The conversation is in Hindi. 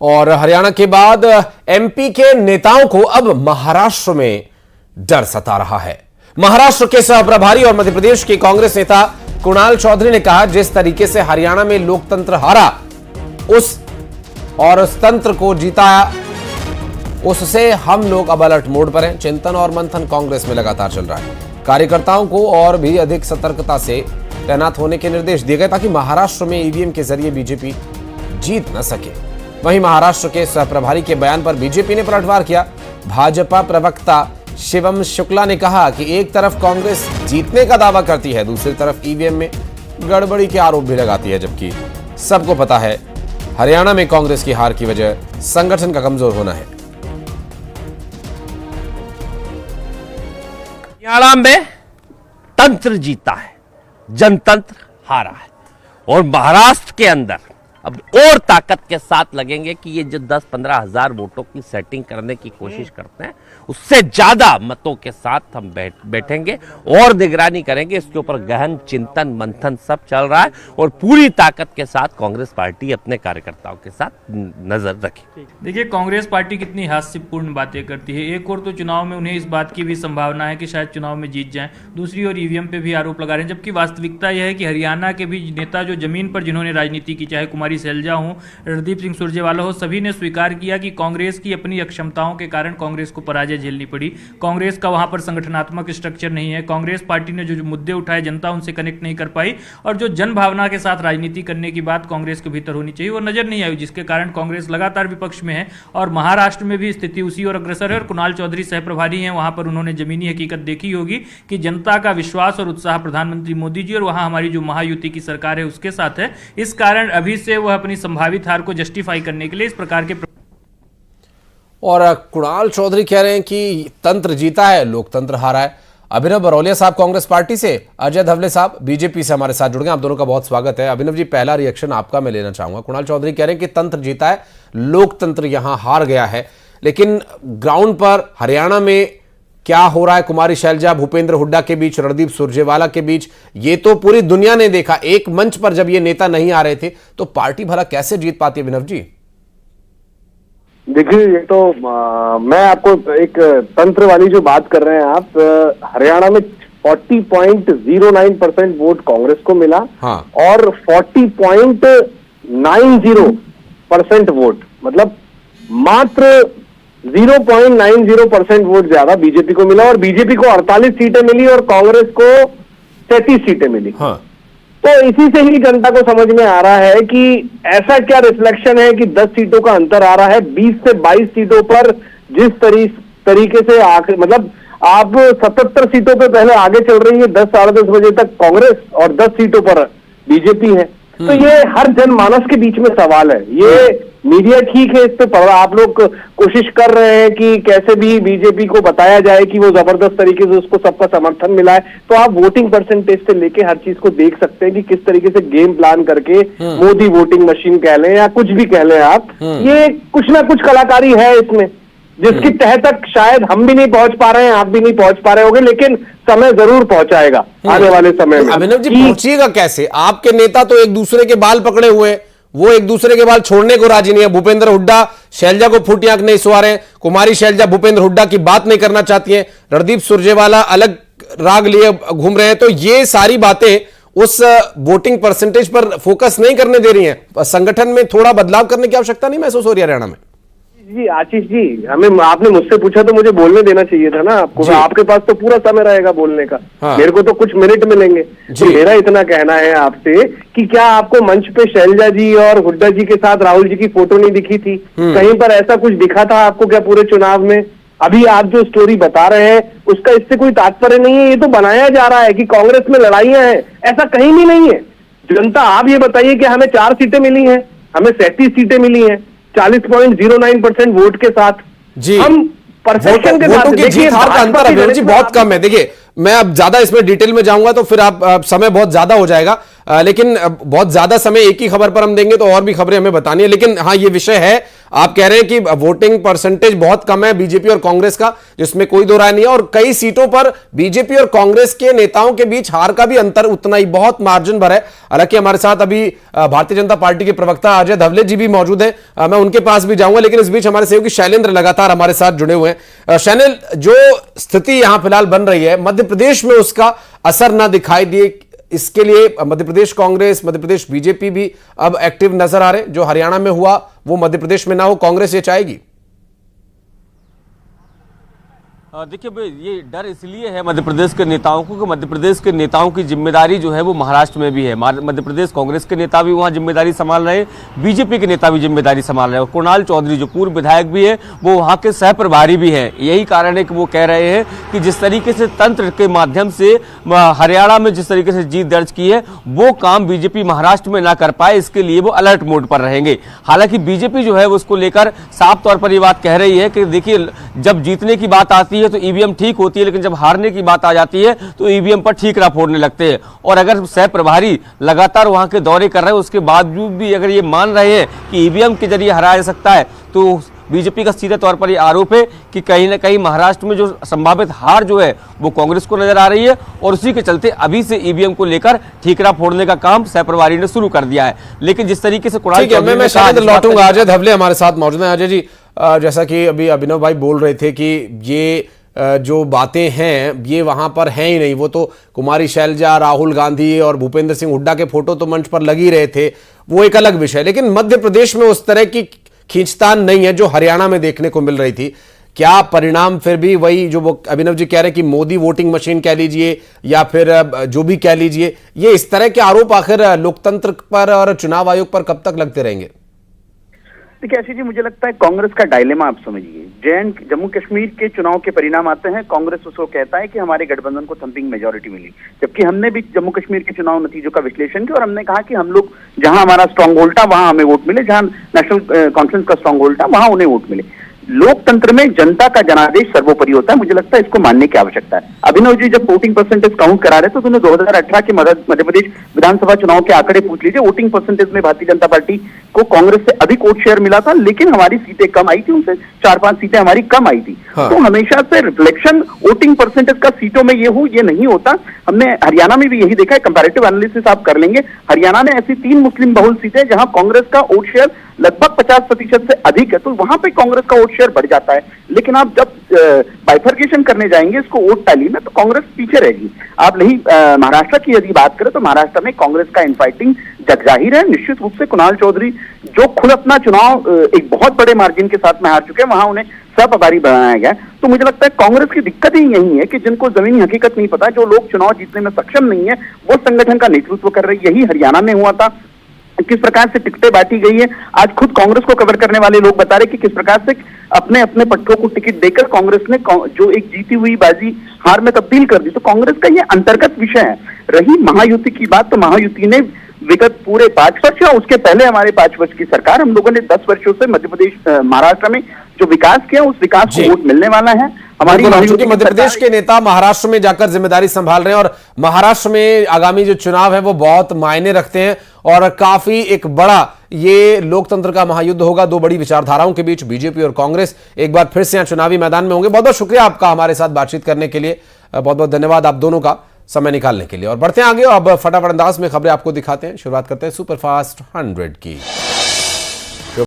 और हरियाणा के बाद एमपी के नेताओं को अब महाराष्ट्र में डर सता रहा है। महाराष्ट्र के सह प्रभारी और मध्य प्रदेश के कांग्रेस नेता कुणाल चौधरी ने कहा, जिस तरीके से हरियाणा में लोकतंत्र हारा उस तंत्र को जीता, उससे हम लोग अब अलर्ट मोड पर हैं। चिंतन और मंथन कांग्रेस में लगातार चल रहा है। कार्यकर्ताओं को और भी अधिक सतर्कता से तैनात होने के निर्देश दिए गए ताकि महाराष्ट्र में ईवीएम के जरिए बीजेपी जीत न सके। वहीं महाराष्ट्र के सह प्रभारी के बयान पर बीजेपी ने पलटवार किया। भाजपा प्रवक्ता शिवम शुक्ला ने कहा कि एक तरफ कांग्रेस जीतने का दावा करती है, दूसरी तरफ ईवीएम में गड़बड़ी के आरोप भी लगाती है, जबकि सबको पता है हरियाणा में कांग्रेस की हार की वजह संगठन का कमजोर होना है। हरियाणा में तंत्र जीता है, जनतंत्र हारा है, और महाराष्ट्र के अंदर अब और ताकत के साथ लगेंगे कि ये जो 10-15 हजार वोटों की सेटिंग करने की कोशिश करते हैं, उससे ज्यादा मतों के साथ हम बैठेंगे और निगरानी करेंगे। इसके ऊपर गहन चिंतन मंथन सब चल रहा है और पूरी ताकत के साथ कांग्रेस पार्टी अपने कार्यकर्ताओं के साथ नजर रखे। देखिए, कांग्रेस पार्टी कितनी हास्यपूर्ण बातें करती है। एक और तो चुनाव में उन्हें इस बात की भी संभावना है कि शायद चुनाव में जीत जाएं, दूसरी ओर ईवीएम पे भी आरोप लगा रहे हैं, जबकि वास्तविकता यह है कि हरियाणा के भी नेता जो जमीन पर जिन्होंने राजनीति की, चाहे कुमारी सैलजा हो, रणदीप सिंह सुरजेवाला हो, सभी ने स्वीकार किया कि कांग्रेस की अपनी अक्षमताओं के कारण कांग्रेस को पराजय झेलनी पड़ी। कांग्रेस का वहां पर संगठनात्मक स्ट्रक्चर नहीं है। कांग्रेस पार्टी ने जो मुद्दे उठाए, जनता उनसे कनेक्ट नहीं कर पाई, और जो जन भावना के साथ राजनीति करने की बात कांग्रेस के भीतर होनी चाहिए वो नजर नहीं आई, जिसके कारण कांग्रेस लगातार विपक्ष में है। और महाराष्ट्र में भी स्थिति उसी ओर अग्रसर है। और कुणाल चौधरी सह प्रभारी हैं, वहां पर उन्होंने जमीनी हकीकत देखी होगी कि जनता का विश्वास और उत्साह प्रधानमंत्री मोदी जी और वहां हमारी जो महायुति की सरकार है उसके साथ है। इस कारण अभी से वह अपनी संभावित हार को जस्टिफाई करने के लिए इस प्रकार के और कुणाल चौधरी कह रहे हैं कि तंत्र जीता है, लोकतंत्र हारा है। अभिनव बरौलिया साहब कांग्रेस पार्टी से, अजय धवले साहब बीजेपी से हमारे साथ जुड़ गए। आप दोनों का बहुत स्वागत है। अभिनव जी, पहला रिएक्शन आपका मैं लेना चाहूंगा। कुणाल चौधरी कह रहे हैं कि तंत्र जीता है, लोकतंत्र यहां हार गया है, लेकिन ग्राउंड पर हरियाणा में क्या हो रहा है कुमारी शैलजा भूपेंद्र हुड्डा के बीच, रणदीप सुरजेवाला के बीच, ये तो पूरी दुनिया ने देखा। एक मंच पर जब ये नेता नहीं आ रहे थे तो पार्टी भला कैसे जीत पाती है? अभिनव जी देखिए, ये तो मैं आपको एक तंत्र वाली जो बात कर रहे हैं आप, हरियाणा में 40.09% वोट कांग्रेस को मिला। हाँ। और 40.90% वोट, मतलब मात्र 0.90% वोट ज्यादा बीजेपी को मिला। और बीजेपी को 48 सीटें मिली और कांग्रेस को 33 सीटें मिली। हाँ। तो इसी से ही जनता को समझ में आ रहा है कि ऐसा क्या रिफ्लेक्शन है कि 10 सीटों का अंतर आ रहा है। 20 से 22 सीटों पर जिस तरीके से मतलब आप 77 सीटों पे पहले आगे चल रही है, 10 साढ़े 10 बजे तक कांग्रेस और 10 सीटों पर बीजेपी है। तो ये हर जनमानस के बीच में सवाल है। ये मीडिया ठीक है, इस पे आप लोग कोशिश कर रहे हैं कि कैसे भी बीजेपी को बताया जाए कि वो जबरदस्त तरीके से उसको सबका समर्थन मिला है। तो आप वोटिंग परसेंटेज से लेके हर चीज को देख सकते हैं कि किस तरीके से गेम प्लान करके मोदी वोटिंग मशीन कह लें या कुछ भी कह लें आप, ये कुछ ना कुछ कलाकारी है इसमें, जिसकी तह तक शायद हम भी नहीं पहुंच पा रहे हैं, आप भी नहीं पहुंच पा रहे होंगे, लेकिन समय जरूर पहुंचाएगा आने वाले समय में। अभिनव जी, पहुंचिएगा कैसे? आपके नेता तो एक दूसरे के बाल पकड़े हुए हैं, वो एक दूसरे के बाल छोड़ने को राजी नहीं है। भूपेंद्र हुड्डा शैलजा को फूटी आंख नहीं सुहा रहे, कुमारी शैलजा भूपेंद्र हुड्डा की बात नहीं करना चाहती है, रणदीप सुरजेवाला अलग राग लिए घूम रहे हैं। तो ये सारी बातें उस वोटिंग परसेंटेज पर फोकस नहीं करने दे रही हैं। संगठन में थोड़ा बदलाव करने की आवश्यकता नहीं महसूस हो रही है हरियाणा में? जी आशीष जी, हमें आपने मुझसे पूछा तो मुझे बोलने देना चाहिए था ना आपको। आपके पास तो पूरा समय रहेगा बोलने का। हाँ। मेरे को तो कुछ मिनट मिलेंगे। तो मेरा इतना कहना है आपसे कि क्या आपको मंच पे शैलजा जी और हुड्डा जी के साथ राहुल जी की फोटो नहीं दिखी थी? कहीं पर ऐसा कुछ दिखा था आपको क्या पूरे चुनाव में? अभी आप जो स्टोरी बता रहे हैं उसका इससे कोई तात्पर्य नहीं है। ये तो बनाया जा रहा है कि कांग्रेस में लड़ाइयां हैं, ऐसा कहीं भी नहीं है। जनता, आप ये बताइए कि हमें 4 सीटें मिली हैं, हमें 37 सीटें मिली हैं 40.09% वोट के साथ। जी, हम परसेप्शन के साथ देखिए का अंतर अभिनव जी बहुत कम है। देखिए, मैं अब ज्यादा इसमें डिटेल में जाऊंगा तो फिर आप समय बहुत ज्यादा हो जाएगा, लेकिन बहुत ज्यादा समय एक ही खबर पर हम देंगे तो और भी खबरें हमें बतानी है। लेकिन हाँ, ये विषय है आप कह रहे हैं कि वोटिंग परसेंटेज बहुत कम है बीजेपी और कांग्रेस का, जिसमें कोई दो राय नहीं है, और कई सीटों पर बीजेपी और कांग्रेस के नेताओं के बीच हार का भी अंतर उतना ही, बहुत मार्जिन भर है। हालांकि हमारे साथ अभी भारतीय जनता पार्टी के प्रवक्ता अजय धवले जी भी मौजूद हैं, मैं उनके पास भी जाऊंगा, लेकिन इस बीच हमारे सहयोगी शैलेंद्र लगातार हमारे साथ जुड़े हुए हैं। शैलेंद्र, जो स्थिति यहां फिलहाल बन रही है, मध्य प्रदेश में उसका असर ना दिखाई दिए, इसके लिए मध्य प्रदेश कांग्रेस, मध्य प्रदेश बीजेपी भी अब एक्टिव नजर आ रहे। जो हरियाणा में हुआ वो मध्य प्रदेश में ना हो, कांग्रेस ये चाहेगी? देखिए भाई, ये डर इसलिए है मध्य प्रदेश के नेताओं को कि मध्य प्रदेश के नेताओं की जिम्मेदारी जो है वो महाराष्ट्र में भी है। मध्य प्रदेश कांग्रेस के नेता भी वहाँ जिम्मेदारी संभाल रहे हैं, बीजेपी के नेता भी जिम्मेदारी संभाल रहे हैं। कुणाल चौधरी जो पूर्व विधायक भी है वो वहाँ के सह प्रभारी भी हैं। यही कारण है कि वो कह रहे हैं कि जिस तरीके से तंत्र के माध्यम से हरियाणा में जिस तरीके से जीत दर्ज की है वो काम बीजेपी महाराष्ट्र में ना कर पाए, इसके लिए वो अलर्ट मोड पर रहेंगे। हालांकि बीजेपी जो है उसको लेकर साफ तौर पर ये बात कह रही है कि देखिए, जब जीतने की बात आती है तो ईवीएम ठीक होती है, लेकिन जब हारने की बात आ जाती है तो ईवीएम पर ठीकरा फोड़ने लगते हैं। और अगर सह प्रभारी लगातार वहां के दौरे कर रहे हैं, उसके बावजूद भी अगर ये मान रहे हैं कि ईवीएम के जरिए हराया जा सकता है, तो बीजेपी का सीधे तौर पर यह आरोप है कि कहीं ना कहीं महाराष्ट्र में जो संभावित हार जो है वो कांग्रेस को नजर आ रही है, और उसी के चलते अभी से ईवीएम को लेकर ठीकरा फोड़ने का काम सह प्रभारी ने शुरू कर दिया है। लेकिन जिस तरीके से मैं शायद लौटूंगा, अजय धवले हमारे साथ मौजूद हैं। अजय जी, जैसा कि अभी अभिनव भाई बोल रहे थे कि ये जो बातें हैं ये वहां पर हैं ही नहीं, वो तो कुमारी शैलजा, राहुल गांधी और भूपेंद्र सिंह हुड्डा के फोटो तो मंच पर लग ही रहे थे, वो एक अलग विषय। लेकिन मध्य प्रदेश में उस तरह की खींचतान नहीं है जो हरियाणा में देखने को मिल रही थी। क्या परिणाम फिर भी वही जो वो अभिनव जी कह रहे हैं कि मोदी वोटिंग मशीन कह लीजिए या फिर जो भी कह लीजिए, ये इस तरह के आरोप आखिर लोकतंत्र पर और चुनाव आयोग पर कब तक लगते रहेंगे? देखिए आशीष जी, मुझे लगता है कांग्रेस का डायलेमा आप समझिए। जम्मू कश्मीर के चुनाव के परिणाम आते हैं, कांग्रेस उसको कहता है कि हमारे गठबंधन को थंपिंग मेजोरिटी मिली, जबकि हमने भी जम्मू कश्मीर के चुनाव नतीजों का विश्लेषण किया और हमने कहा कि हम लोग जहां हमारा स्ट्रांग होल्ड था वहां हमें वोट मिले, जहां नेशनल कॉन्फ्रेंस का स्ट्रांग होल्ड था वहां उन्हें वोट मिले। लोकतंत्र में जनता का जनादेश सर्वोपरि होता है, मुझे लगता है इसको मानने की आवश्यकता है। अभिनव जी जब वोटिंग परसेंटेज काउंट करा रहे थे तो उन्हें 2018 के मध्य प्रदेश विधानसभा चुनाव के आंकड़े पूछ लीजिए, वोटिंग परसेंटेज में भारतीय जनता पार्टी को कांग्रेस से अधिक वोट शेयर मिला था, लेकिन हमारी सीटें कम आई थी, उनसे 4-5 सीटें हमारी कम आई थी। हाँ। तो हमेशा से रिफ्लेक्शन वोटिंग परसेंटेज का सीटों में ये नहीं होता। हमने हरियाणा में भी यही देखा है, कंपैरेटिव एनालिसिस आप कर लेंगे, हरियाणा में ऐसी 3 मुस्लिम बहुल सीटें जहां कांग्रेस का वोट शेयर लगभग 50% से अधिक है, तो वहां पे कांग्रेस का वोट शेयर बढ़ जाता है। लेकिन आप जब बाइफर्केशन करने जाएंगे इसको वोट टैली में, तो कांग्रेस पीछे रहेगी। आप नहीं महाराष्ट्र की यदि बात करें तो महाराष्ट्र में कांग्रेस का इनफाइटिंग जगजाहिर है। निश्चित रूप से कुणाल चौधरी जो खुद अपना चुनाव एक बहुत बड़े मार्जिन के साथ में हार चुके हैं, वहां उन्हें सहप्रभारी बनाया गया। तो मुझे लगता है कांग्रेस की दिक्कत ही यही है कि जिनको जमीनी हकीकत नहीं पता, जो लोग चुनाव जीतने में सक्षम नहीं है, वो संगठन का नेतृत्व कर रही है। यही हरियाणा में हुआ था, किस प्रकार से टिकटें बांटी गई है। आज खुद कांग्रेस को कवर करने वाले लोग बता रहे कि किस प्रकार से अपने अपने पट्टों को टिकट देकर कांग्रेस ने जो एक जीती हुई बाजी हार में तब्दील कर दी। तो कांग्रेस का ये अंतर्गत विषय है। रही महायुति की बात, तो महायुति ने विगत पूरे 5 वर्ष या उसके पहले हमारे 5 वर्ष की सरकार, हम लोगों ने 10 वर्षों से मध्य प्रदेश महाराष्ट्र में जो विकास किया उस विकास को वोट मिलने वाला है। हमारी मध्य प्रदेश के नेता महाराष्ट्र में जाकर जिम्मेदारी संभाल रहे हैं और महाराष्ट्र में आगामी जो चुनाव है वो बहुत मायने रखते हैं और काफी एक बड़ा ये लोकतंत्र का महायुद्ध होगा। 2 बड़ी विचारधाराओं के बीच बीजेपी और कांग्रेस एक बार फिर से यहाँ चुनावी मैदान में होंगे। बहुत बहुत शुक्रिया आपका हमारे साथ बातचीत करने के लिए, बहुत बहुत धन्यवाद आप दोनों का समय निकालने के लिए। और बढ़ते हैं आगे, अब फटाफट अंदाज में खबरें आपको दिखाते हैं। शुरुआत करते हैं सुपरफास्ट 100 की।